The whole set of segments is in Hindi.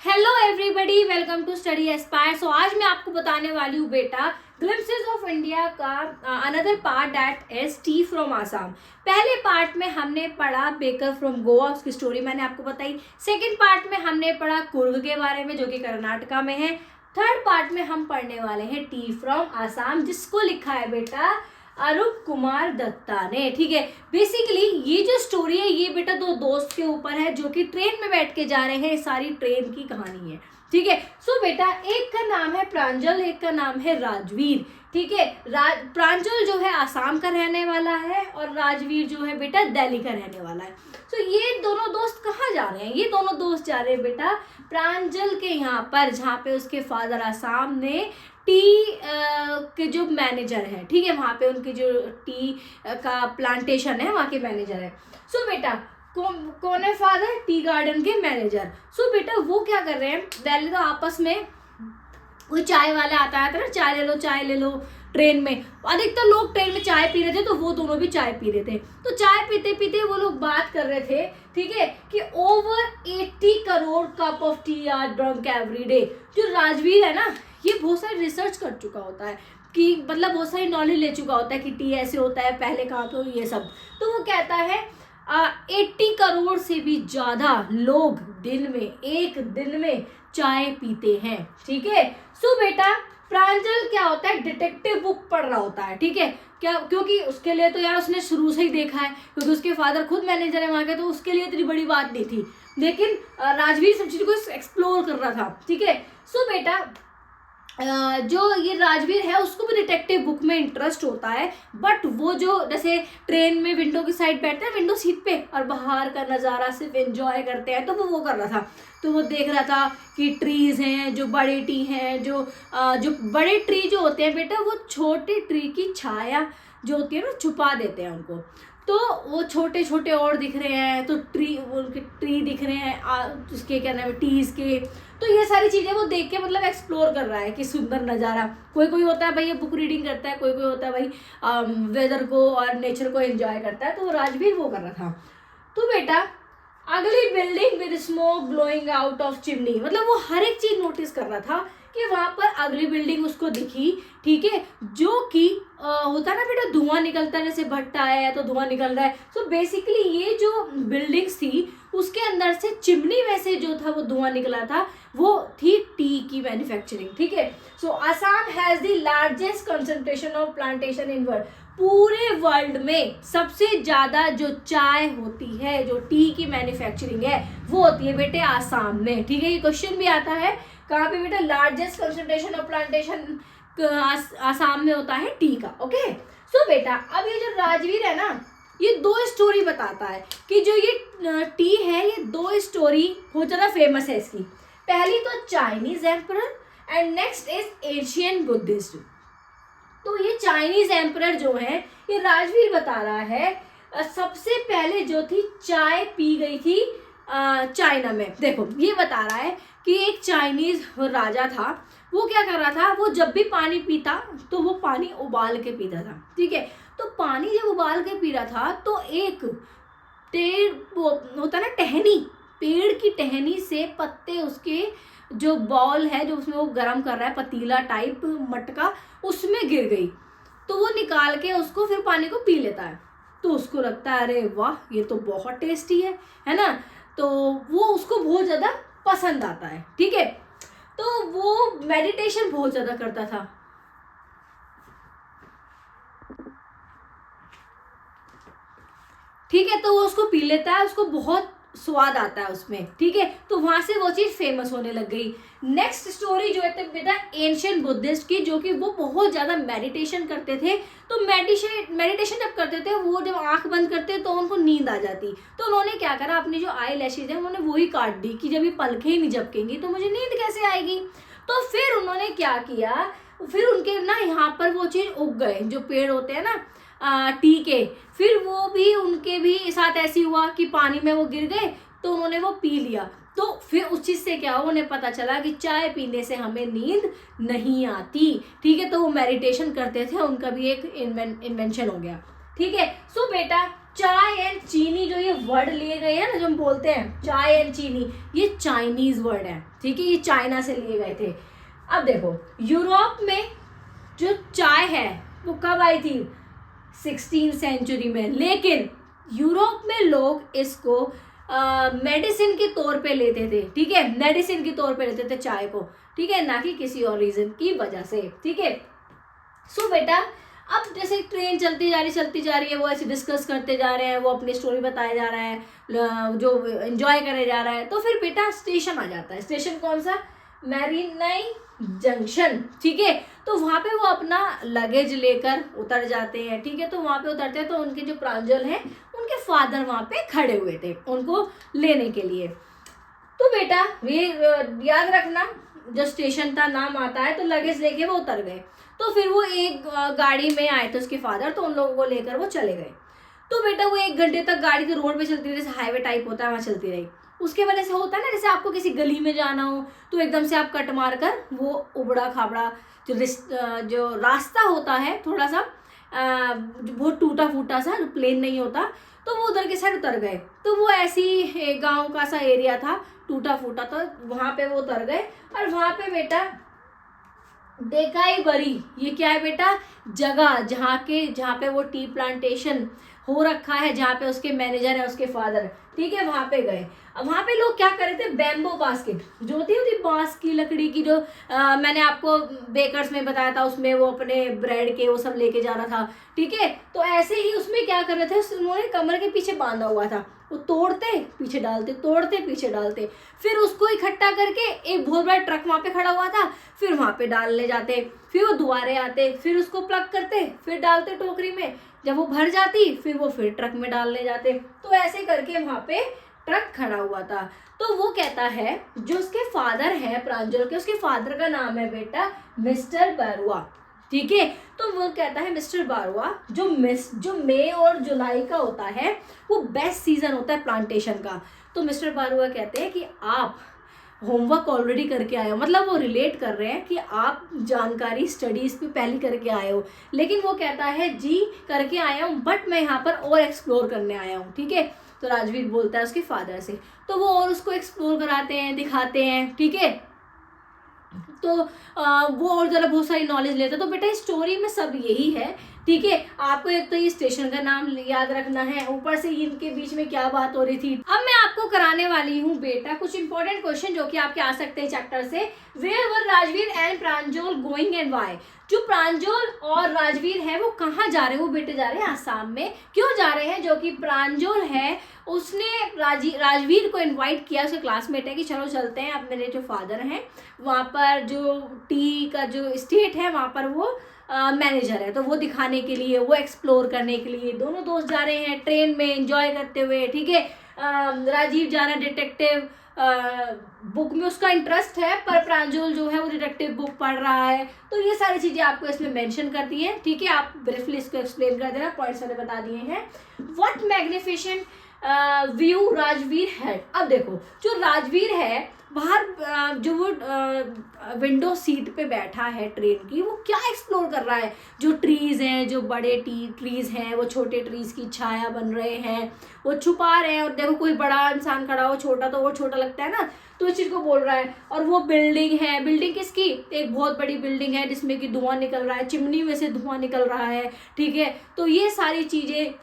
Hello everybody, welcome to study aspire. So आज मैं आपको बताने वाली हूँ बेटा ग्लिम्पसेस ऑफ इंडिया का another part that is tea from Assam. पहले पार्ट में हमने पढ़ा बेकर फ्रॉम गोवा, उसकी स्टोरी मैंने आपको बताई। सेकंड पार्ट में हमने पढ़ा कुर्ग के बारे में जो कि कर्नाटका में है। थर्ड पार्ट में हम पढ़ने वाले हैं टी फ्रॉम आसाम, जिसको लिखा है बेटा अरूप कुमार दत्ता ने। ठीक है, बेसिकली ये जो स्टोरी है ये बेटा दो दोस्त के ऊपर है जो कि ट्रेन में बैठ के जा रहे हैं। सारी ट्रेन की कहानी है। ठीक है, सो बेटा एक का नाम है प्रांजल, एक का नाम है राजवीर। ठीक है, प्रांजल जो है आसाम का रहने वाला है और राजवीर जो है बेटा दिल्ली का रहने वाला है। सो ये दोनों दोस्त कहाँ जा रहे हैं? ये दोनों दोस्त जा रहे हैं बेटा प्रांजल के यहाँ पर, जहाँ पे उसके फादर आसाम ने टी के जो मैनेजर है। ठीक है, वहाँ पे उनकी जो टी का प्लांटेशन है वहाँ के मैनेजर है। सो बेटा कौन है फादर? टी गार्डन के मैनेजर। सो बेटा वो क्या कर रहे हैं, पहले तो आपस में कोई चाय वाला आता है ना, चाय ले लो। ट्रेन में अधिकतर लोग ट्रेन में चाय पी रहे थे, तो वो दोनों भी चाय पी रहे थे। तो चाय पीते पीते वो लोग बात कर रहे थे, ठीक है, कि over 80 crore cup of T R drunk every day. जो राजवीर है ना, ये बहुत सारी रिसर्च कर चुका होता है, कि मतलब बहुत सारी नॉलेज ले चुका होता है कि टी ऐसे होता है, पहले कहाँ पे ये सब। तो वो कहता है 80 करोड़ से भी ज्यादा लोग एक दिन में चाय पीते हैं। ठीक है, सो बेटा प्रांजल क्या होता है, डिटेक्टिव बुक पढ़ रहा होता है। ठीक है, क्या, क्योंकि उसके लिए तो यार उसने शुरू से ही देखा है, क्योंकि उसके फादर खुद मैनेजर है वहां के, तो उसके लिए इतनी बड़ी बात नहीं थी। लेकिन राजवीर सब चीज को एक्सप्लोर कर रहा था। ठीक है, सो बेटा जो ये राजवीर है उसको भी डिटेक्टिव बुक में इंटरेस्ट होता है, बट वो जो जैसे ट्रेन में विंडो की साइड बैठते हैं, विंडो सीट पे, और बाहर का नज़ारा सिर्फ एंजॉय करते हैं, तो वो कर रहा था। तो वो देख रहा था कि ट्रीज हैं, जो बड़े ट्री हैं, जो बड़े ट्री जो होते हैं बेटा, वो छोटे ट्री की छाया जो होती है ना, छुपा देते हैं उनको। तो वो छोटे छोटे और दिख रहे हैं, तो उनके ट्री दिख रहे हैं, उसके क्या नाम है, टीज के। तो ये सारी चीजें वो देख के मतलब एक्सप्लोर कर रहा है कि सुंदर नज़ारा। कोई कोई होता है भाई ये बुक रीडिंग करता है, कोई कोई होता है भाई वेदर को और नेचर को एंजॉय करता है। तो राजवीर वो कर रहा था। तो बेटा अगली building with smoke blowing out of chimney, मतलब वो हर एक चीज नोटिस कर रहा था कि वहां पर अगली बिल्डिंग उसको दिखी। ठीक है, जो कि होता है ना बेटा, धुआं निकलता है, जैसे भट्टा है तो धुआं निकल रहा है। सो बेसिकली ये जो बिल्डिंग्स थी उसके अंदर से चिमनी में से जो था वो धुआं निकला था, वो थी टी की मैन्युफैक्चरिंग। ठीक है, so Assam has the largest concentration of plantation in world. पूरे वर्ल्ड में सबसे ज्यादा जो चाय होती है, जो टी की मैन्युफैक्चरिंग है, वो होती है बेटे आसाम में। ठीक है, ये क्वेश्चन भी आता है कहाँ पे बेटा, largest concentration of plantation Assam में होता है टी का। ओके, सो बेटा अब ये जो राजवीर है ना, ये दो स्टोरी बताता है कि जो ये टी है, ये दो स्टोरी बहुत ज्यादा फेमस है इसकी। पहली तो Chinese emperor and next is Asian Buddhist. तो ये चाइनीज एम्परर जो है, ये राजवीर बता रहा है सबसे पहले जो थी चाय पी गई थी चाइना में। देखो ये बता रहा है कि एक चाइनीज राजा था, वो क्या कर रहा था, वो जब भी पानी पीता तो वो पानी उबाल के पीता था। ठीक है, तो पानी जब उबाल के पी रहा था तो एक पेड़ होता ना, टहनी, पेड़ की टहनी से पत्ते, उसके जो बॉल है जो उसमें वो गर्म कर रहा है, पतीला टाइप मटका, उसमें गिर गई। तो वो निकाल के उसको फिर पानी को पी लेता है। तो उसको लगता है अरे वाह ये तो बहुत टेस्टी है ना। तो वो उसको बहुत ज्यादा पसंद आता है। ठीक है, तो वो मेडिटेशन बहुत ज्यादा करता था। ठीक है, तो वो उसको पी लेता है, उसको बहुत स्वाद आता है उसमें। ठीक है, तो वहां से वो चीज फेमस होने लग गई। नेक्स्ट स्टोरी जो है बेटा एंशिएंट बुद्धिस्ट की, जो कि वो बहुत ज्यादा मेडिटेशन करते थे। तो मेडिटेशन जब करते थे, वो जब आंख बंद करते तो उनको नींद आ जाती। तो उन्होंने क्या करा, अपनी जो आई लैशेज है उन्होंने वही काट दी कि जब ये पलकें ही नहीं झपकेंगी तो मुझे नींद कैसे आएगी। तो फिर उन्होंने क्या किया, फिर उनके ना यहाँ पर वो चीज उग गए, जो पेड़ होते हैं ना टी के। फिर वो भी उनके भी साथ ऐसी हुआ कि पानी में वो गिर गए, तो उन्होंने वो पी लिया। तो फिर उस चीज से क्या हुआ, उन्हें पता चला कि चाय पीने से हमें नींद नहीं आती। ठीक है, तो वो मेडिटेशन करते थे, उनका भी एक इन्वेंशन हो गया। ठीक है, सो बेटा चाय एंड चीनी जो ये वर्ड लिए गए हैं ना, जो हम बोलते हैं चाय एंड चीनी, ये चाइनीज वर्ड है, ठीक है, ये चाइना से लिए गए थे। अब देखो यूरोप में जो चाय है वो कब आई थी, 16th सेंचुरी में, लेकिन यूरोप में लोग इसको मेडिसिन के तौर पे लेते थे, ठीक है, मेडिसिन के तौर पे लेते थे चाय को, ठीक है, ना कि किसी और रीजन की वजह से, ठीक है। सो बेटा अब जैसे ट्रेन चलती जा रही है, वो ऐसे डिस्कस करते जा रहे हैं, वो अपनी स्टोरी बताया जा रहा है, जो एंजॉय करे जा रहा है, तो फिर बेटा स्टेशन आ जाता है। स्टेशन कौन सा, मैरीनाई जंक्शन, ठीक है। तो वहाँ पे वो अपना लगेज लेकर उतर जाते हैं, ठीक है। तो वहाँ पे उतरते हैं तो उनके जो प्रांजल हैं उनके फादर वहाँ पे खड़े हुए थे उनको लेने के लिए। तो बेटा ये याद रखना, जो स्टेशन था नाम आता है, तो लगेज लेके वो उतर गए। तो फिर वो एक गाड़ी में आए थे उसके फादर, तो उन लोगों को लेकर वो चले गए। तो बेटा वो 1 घंटे तक गाड़ी तो रोड पे चलती रही, जैसे हाईवे टाइप होता है वहाँ चलती रही। उसके वजह से होता है ना, जैसे आपको किसी गली में जाना हो तो एकदम से आप कट मार कर वो उबड़ा खाबड़ा जो रास्ता होता है थोड़ा सा बहुत टूटा फूटा सा, प्लेन नहीं होता, तो वो उधर के साइड उतर गए। तो वो ऐसी गांव का सा एरिया था टूटा फूटा, तो वहाँ पे वो उतर गए। और वहाँ पे बेटा देखाई बरी, ये क्या है बेटा, जगह जहाँ पे वो टी प्लांटेशन हो रखा है, जहाँ पे उसके मैनेजर है उसके फादर, ठीक है, वहाँ पे गए। अब वहाँ पे लोग क्या कर रहे थे, बैम्बो बास्केट जो होती बांस की लकड़ी की, जो मैंने आपको बेकर्स में बताया था, उसमें वो अपने ब्रेड के वो सब लेके जा रहा था, ठीक है। तो ऐसे ही उसमें क्या कर रहे थे, उन्होंने कमर के पीछे बांधा हुआ था, वो तोड़ते पीछे डालते, तोड़ते पीछे डालते, फिर उसको इकट्ठा करके एक बहुत बड़ा ट्रक वहाँ पे खड़ा हुआ था, फिर वहाँ पे डालने जाते, फिर वो दोबारे आते, फिर उसको प्लग करते, फिर डालते टोकरी में, जब वो भर जाती फिर वो फिर ट्रक में डालने जाते। तो ऐसे करके वहाँ पे ट्रक खड़ा हुआ था। तो वो कहता है जो उसके फादर है प्रांजल के, उसके फादर का नाम है बेटा मिस्टर बारुआ, ठीक है। तो वो कहता है मिस्टर बारुआ, जो मई और जुलाई का होता है वो बेस्ट सीजन होता है प्लांटेशन का। तो मिस्टर बारुआ कहते हैं कि आप होमवर्क ऑलरेडी करके आए हो, मतलब वो रिलेट कर रहे हैं कि आप जानकारी स्टडीज पे पहले करके आए हो, लेकिन वो कहता है जी करके आया हूँ, बट मैं यहाँ पर और एक्सप्लोर करने आया हूँ, ठीक है। तो राजवीर बोलता है उसके फादर से, तो वो और उसको एक्सप्लोर कराते हैं, दिखाते हैं, ठीक है। तो वो और ज़रा बहुत सारी नॉलेज लेता है। तो बेटा स्टोरी में सब यही है, ठीक है। आपको एक तो ये स्टेशन का नाम याद रखना है, ऊपर से इनके बीच में क्या बात हो रही थी। अब मैं आपको कराने वाली हूँ बेटा कुछ इंपॉर्टेंट क्वेश्चन जो कि आपके आ सकते हैं चैप्टर से। Where were Rajveer and Pranjal going and why, जो प्रांजल और राजवीर है वो कहाँ जा रहे हैं, वो बेटे जा रहे हैं आसाम में। क्यों जा रहे हैं, जो कि प्रांजल है उसने राजवीर को इनवाइट किया, उसके क्लासमेट है, कि चलो चलते हैं, अब मेरे जो फादर हैं वहाँ पर जो टी का जो स्टेट है वहाँ पर वो मैनेजर है, तो वो दिखाने के लिए, वो एक्सप्लोर करने के लिए दोनों दोस्त जा रहे हैं ट्रेन में एंजॉय करते हुए, ठीक है। राजीव जा रहा है डिटेक्टिव बुक में, उसका इंटरेस्ट है, पर प्रांजल जो है वो डिटेक्टिव बुक पढ़ रहा है। तो ये सारी चीज़ें आपको इसमें मेंशन कर दी है, ठीक है। आप ब्रीफली इसको एक्सप्लेन कर देना, पॉइंट्स मैंने बता दिए हैं। व्हाट मैग्निफिसेंट व्यू राजवीर है। अब देखो जो राजवीर है बाहर जो वो विंडो सीट पे बैठा है ट्रेन की, वो क्या एक्सप्लोर कर रहा है, जो ट्रीज हैं, जो बड़े ट्रीज हैं, वो छोटे ट्रीज की छाया बन रहे हैं, वो छुपा रहे हैं। और देखो कोई बड़ा इंसान खड़ा हो, छोटा तो वो छोटा लगता है ना, तो इस चीज को बोल रहा है। और वो बिल्डिंग है, बिल्डिंग किसकी, एक बहुत बड़ी बिल्डिंग है जिसमें कि धुआं निकल रहा है, चिमनी में से धुआं निकल रहा है, ठीक है। तो ये सारी चीजें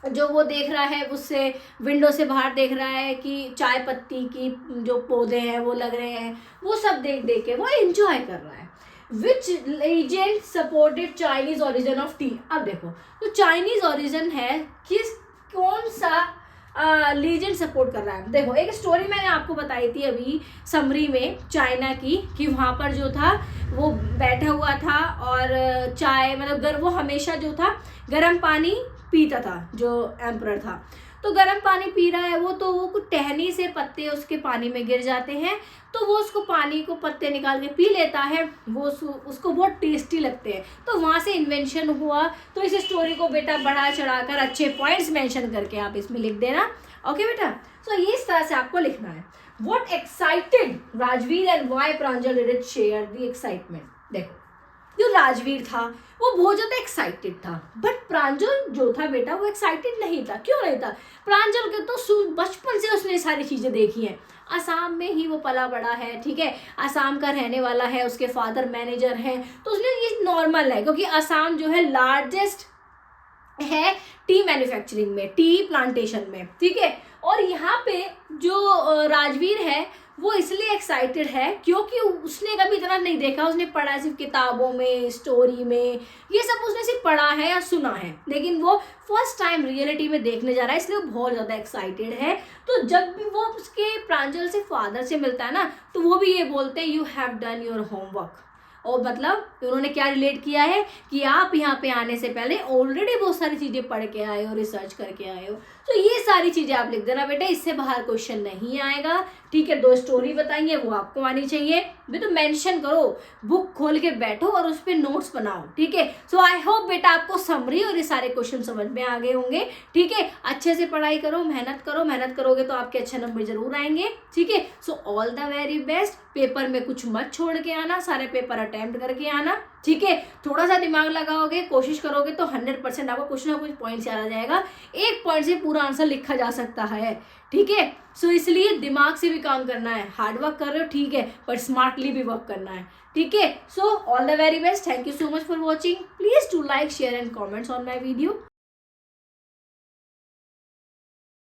जो वो देख रहा है, उससे विंडो से बाहर देख रहा है कि चाय पत्ती की जो पौधे हैं वो लग रहे हैं, वो सब देख देख के वो एंजॉय कर रहा है। Which legend supported Chinese origin of tea. अब देखो तो चाइनीज ओरिजिन है, कौन सा लीजेंड सपोर्ट कर रहा है। देखो एक स्टोरी मैंने आपको बताई थी अभी समरी में चाइना की, कि वहाँ पर जो था वो बैठा हुआ था और चाय मतलब वो हमेशा जो था गर्म पानी पीता था, जो एम्परर था। तो गर्म पानी पी रहा है वो, तो वो कुछ टहनी से पत्ते उसके पानी में गिर जाते हैं, तो वो उसको पानी को पत्ते निकाल के पी लेता है, वो उसको बहुत टेस्टी लगते हैं। तो वहाँ से इन्वेंशन हुआ। तो इस स्टोरी को बेटा बढ़ा चढ़ाकर अच्छे पॉइंट्स मेंशन करके आप इसमें लिख देना, ओके बेटा। तो ये इस तरह से आपको लिखना है। What excited Rajveer and why Pranjal did share the excitement. देखो जो राजवीर था वो बहुत ज़्यादा एक्साइटेड था, बट प्रांजल जो था बेटा वो एक्साइटेड नहीं था। क्यों नहीं था? प्रांजल के तो बचपन से उसने सारी चीज़ें देखी हैं, असम में ही वो पला बड़ा है, ठीक है, असम का रहने वाला है, उसके फादर मैनेजर हैं, तो उसने ये नॉर्मल है, क्योंकि असम जो है लार्जेस्ट है टी मैन्युफैक्चरिंग में, टी प्लांटेशन में, ठीक है। और यहाँ पे जो राजवीर है वो इसलिए एक्साइटेड है क्योंकि उसने कभी इतना नहीं देखा, उसने पढ़ा है सिर्फ किताबों में, स्टोरी में, ये सब उसने सिर्फ पढ़ा है या सुना है, लेकिन वो फर्स्ट टाइम रियलिटी में देखने जा रहा है, इसलिए वो बहुत ज़्यादा एक्साइटेड है। तो जब भी वो उसके प्रांजल से फादर से मिलता है ना, तो वो भी ये बोलते हैं, you have done your homework. और मतलब उन्होंने क्या रिलेट किया है कि आप यहाँ पे आने से पहले ऑलरेडी बहुत सारी चीज़ें पढ़ के आए हो, रिसर्च करके आए हो। तो ये सारी चीज़ें आप लिख देना बेटा, इससे बाहर क्वेश्चन नहीं आएगा, ठीक है। 2 स्टोरी बताएंगे वो आपको आनी चाहिए, भी तो मेंशन करो, बुक खोल के बैठो और उस पर नोट्स बनाओ, ठीक है। सो आई होप बेटा आपको समरी और ये सारे क्वेश्चन समझ में आ गए होंगे, ठीक है। अच्छे से पढ़ाई करो, मेहनत करो, मेहनत करोगे तो आपके अच्छे नंबर जरूर आएंगे, ठीक है। So all the very best. Paper में कुछ मत छोड़ के आना, सारे पेपर अटेम्प्ट करके आना, ठीक है। थोड़ा सा दिमाग लगाओगे, कोशिश करोगे तो 100% आपको कुछ ना कुछ पॉइंट याद आ जाएगा। 1 पॉइंट से पूरा आंसर लिखा जा सकता है, ठीक है। सो इसलिए दिमाग से भी काम करना है, हार्ड वर्क कर रहे हो ठीक है, पर स्मार्टली भी वर्क करना है, ठीक है। So all the very best, thank you so much for watching, please do like, share and comments on my video.